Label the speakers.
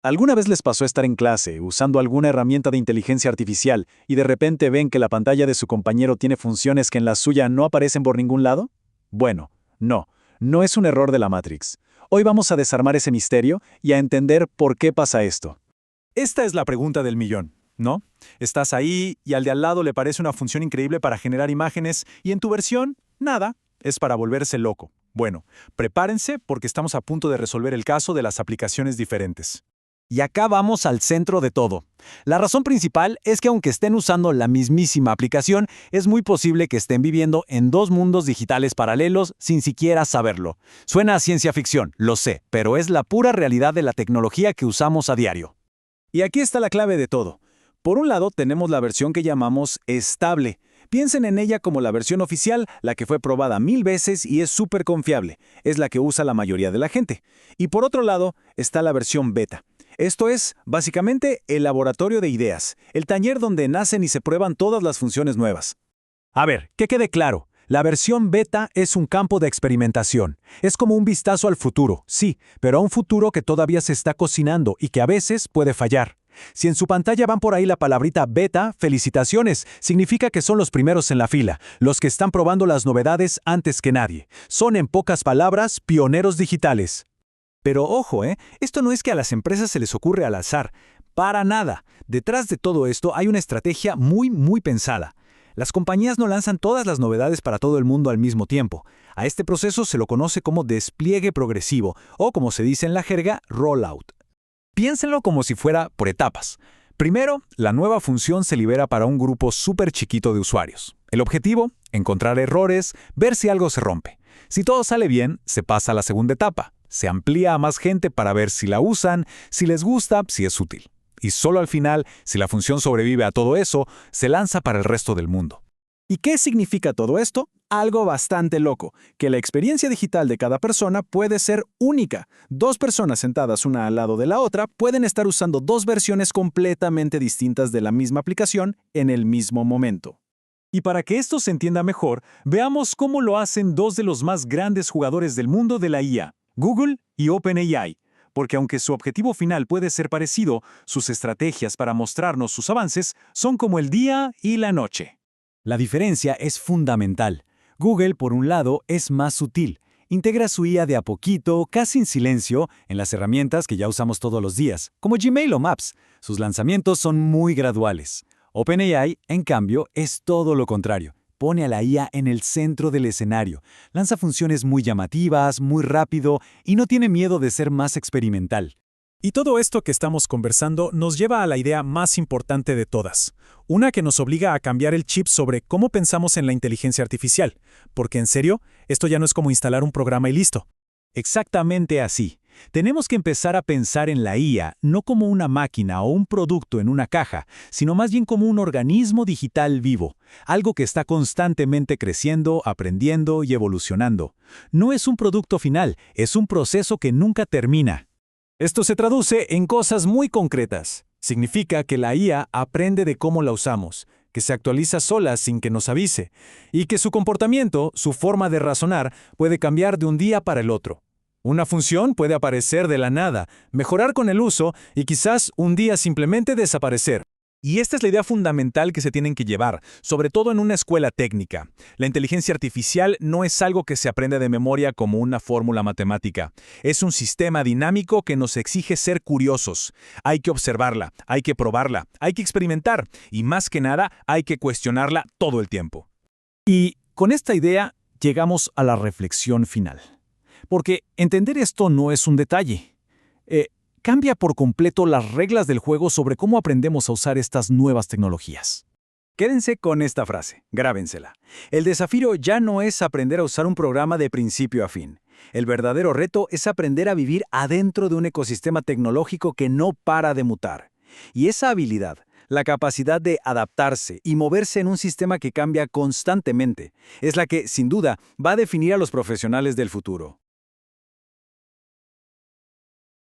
Speaker 1: ¿Alguna vez les pasó estar en clase usando alguna herramienta de inteligencia artificial y de repente ven que la pantalla de su compañero tiene funciones que en la suya no aparecen por ningún lado? Bueno, no es un error de la Matrix. Hoy vamos a desarmar ese misterio y a entender por qué pasa esto.
Speaker 2: Esta es la pregunta del millón, ¿no? Estás ahí y al de al lado le parece una función increíble para generar imágenes y en tu versión, nada, es para volverse loco. Bueno, prepárense porque estamos a punto de resolver el caso de las aplicaciones diferentes. Y acá vamos al centro de todo. La razón principal es que aunque estén usando la mismísima aplicación, es muy posible que estén viviendo en dos mundos digitales paralelos sin siquiera saberlo. Suena a ciencia ficción, lo sé, pero es la pura realidad de la tecnología que usamos a diario.
Speaker 1: Y aquí está la clave de todo. Por un lado tenemos la versión que llamamos estable. Piensen en ella como la versión oficial, la que fue probada 1000 veces y es súper confiable. Es la que usa la mayoría de la gente. Y por otro lado está la versión beta. Esto es, básicamente, el laboratorio de ideas, el taller donde nacen y se prueban todas las funciones nuevas.
Speaker 2: A ver, que quede claro. La versión beta es un campo de experimentación. Es como un vistazo al futuro, sí, pero a un futuro que todavía se está cocinando y que a veces puede fallar. Si en su pantalla van por ahí la palabrita beta, felicitaciones, significa que son los primeros en la fila, los que están probando las novedades antes que nadie. Son, en pocas palabras, pioneros digitales. Pero ojo, esto no es que a las empresas se les ocurre al azar. Para nada. Detrás de todo esto hay una estrategia muy pensada. Las compañías no lanzan todas las novedades para todo el mundo al mismo tiempo. A este proceso se lo conoce como despliegue progresivo, o como se dice en la jerga, rollout. Piénsenlo como si fuera por etapas. Primero, la nueva función se libera para un grupo súper chiquito de usuarios. El objetivo, encontrar errores, ver si algo se rompe. Si todo sale bien, se pasa a la segunda etapa. Se amplía a más gente para ver si la usan, si les gusta, si es útil. Y solo al final, si la función sobrevive a todo eso, se lanza para el resto del mundo.
Speaker 1: ¿Y qué significa todo esto? Algo bastante loco, que la experiencia digital de cada persona puede ser única. Dos personas sentadas una al lado de la otra pueden estar usando dos versiones completamente distintas de la misma aplicación en el mismo momento.
Speaker 2: Y para que esto se entienda mejor, veamos cómo lo hacen dos de los más grandes jugadores del mundo de la IA, Google y OpenAI. Porque aunque su objetivo final puede ser parecido, sus estrategias para mostrarnos sus avances son como el día y la noche. La diferencia es fundamental. Google, por un lado, es más sutil. Integra su IA de a poquito, casi en silencio, en las herramientas que ya usamos todos los días, como Gmail o Maps. Sus lanzamientos son muy graduales. OpenAI, en cambio, es todo lo contrario. Pone a la IA en el centro del escenario. Lanza funciones muy llamativas, muy rápido y no tiene miedo de ser más experimental. Y todo esto que estamos conversando nos lleva a la idea más importante de todas. Una que nos obliga a cambiar el chip sobre cómo pensamos en la inteligencia artificial. Porque en serio, esto ya no es como instalar un programa y listo. Exactamente así. Tenemos que empezar a pensar en la IA no como una máquina o un producto en una caja, sino más bien como un organismo digital vivo, algo que está constantemente creciendo, aprendiendo y evolucionando. No es un producto final, es un proceso que nunca termina. Esto se traduce en cosas muy concretas. Significa que la IA aprende de cómo la usamos, que se actualiza sola sin que nos avise, y que su comportamiento, su forma de razonar, puede cambiar de un día para el otro. Una función puede aparecer de la nada, mejorar con el uso y quizás un día simplemente desaparecer. Y esta es la idea fundamental que se tienen que llevar, sobre todo en una escuela técnica. La inteligencia artificial no es algo que se aprende de memoria como una fórmula matemática. Es un sistema dinámico que nos exige ser curiosos. Hay que observarla, hay que probarla, hay que experimentar y más que nada hay que cuestionarla todo el tiempo. Y con esta idea llegamos a la reflexión final. Porque entender esto no es un detalle. Cambia por completo las reglas del juego sobre cómo aprendemos a usar estas nuevas tecnologías. Quédense con esta frase, grábensela. El desafío ya no es aprender a usar un programa de principio a fin. El verdadero reto es aprender a vivir adentro de un ecosistema tecnológico que no para de mutar. Y esa habilidad, la capacidad de adaptarse y moverse en un sistema que cambia constantemente, es la que, sin duda, va a definir a los profesionales del futuro.